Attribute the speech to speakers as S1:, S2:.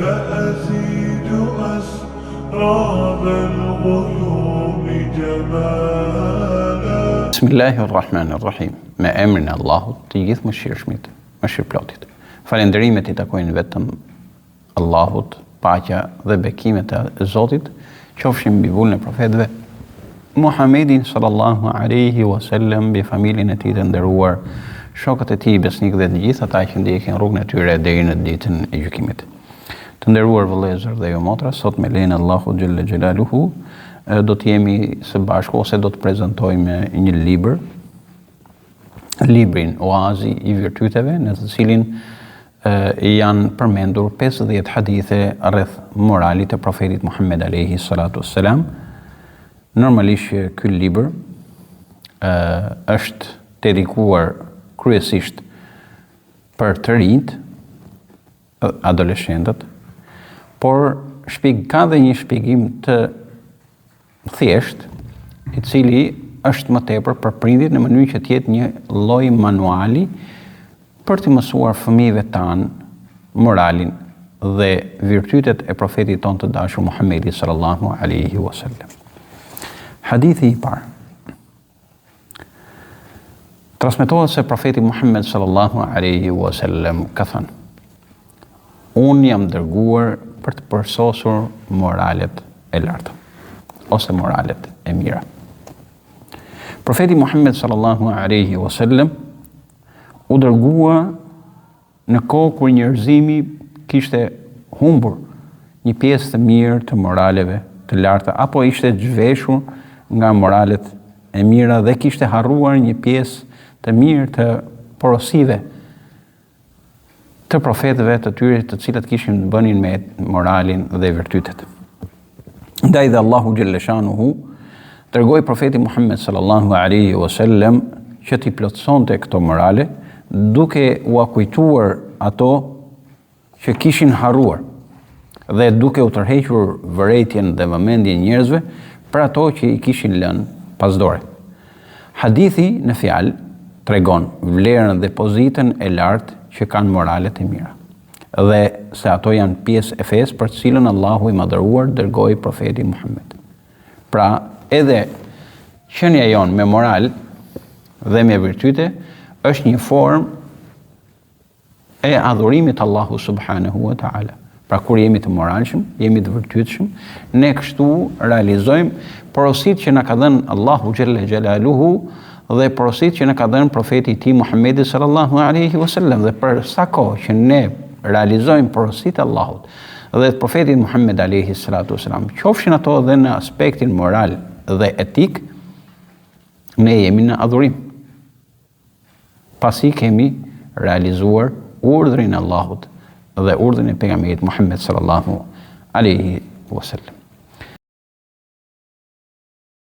S1: فأزيد أسراب الغيوم جمالا.
S2: Bismillahirrahmanirrahim. Me emrin e Allahut, të gjithë mëshirshmit, mëshirëplotit. Falënderimet i takojnë vetëm Allahut, paqja dhe bekimet e Zotit qofshin mbi vullën e profetëve Muhammedin sallallahu alaihi wasallam, mbi familjen e tij të nderuar, shokët e tij besnikë dhe të gjithë ata që ndjekin rrugën e tyre deri në ditën e gjykimit. Të nderuar vëllezër dhe jo motra, sot me lejen e Allahut xhalla xhelaluhu do të jemi së bashku ose do të prezantojmë një libër, librin Oazi i virtyteve, në të cilin janë përmendur 50 hadithe rreth moralit të profetit Muhammed alayhi salatu wassalam. Normalisht ky libër është dedikuar kryesisht për të rinjt, adoleshentët, por ka dhe një shpjegim të thjesht, i cili është më tepër për prindit në mënyrë që të jetë një lloj manuali për të mësuar fëmijëve tanë moralin dhe virtytet e profetit tonë të dashur Muhammedi sallallahu alaihi wasallam. Hadithi i parë. Transmetohet se profeti Muhammed sallallahu alaihi wasallam ka thënë: unë jam dërguar për të përsosur moralet e larta ose moralet e mira. Profeti Muhammed sallallahu alaihi wasallam u dërgua në kohë kur njerëzimi kishte humbur një pjesë të mirë të moraleve të larta, apo ishte zhveshur nga moralet e mira dhe kishte harruar një pjesë të mirë të porosive të profetëve të tyre, të cilët kishin të bënin me moralin dhe virtytet. Ndaj dhe Allahu xhalla shanuhu dërgoi profeti Muhammed sallallahu alaihi wasallam që t'i plotësonte këto morale, duke u kujtuar ato që kishin harruar dhe duke u tërhequr vërejtjen dhe vëmendjen njerëzve për ato që i kishin lënë pas dore. Hadithi në fjalë tregon vlerën dhe pozitën e lartë që kanë moralet e mira, dhe se ato janë pjesë e fesë për cilën Allahu i madhëruar dërgoi profetin Muhammed. Pra, edhe qenia jonë me moral dhe me virtyte është një formë e adhurimit Allahu subhanahu wa ta'ala. Pra, kur jemi të moralshëm, jemi të virtytshëm, ne kështu realizojmë porositë që na ka dhënë Allahu xhalla xhelaluhu dhe porositë që na ka dhënë profeti i tij Muhammedi sallallahu alaihi wasallam. Dhe për sa kohë që ne realizojmë porositë e Allahut dhe të profetit Muhammed alayhi salatu wasalam, qofshin ato dhe në aspektin moral dhe etik, ne jemi në adhurim, pasi kemi realizuar urdhrin e Allahut dhe urdhrin e pejgamberit Muhammed sallallahu alaihi wasallam.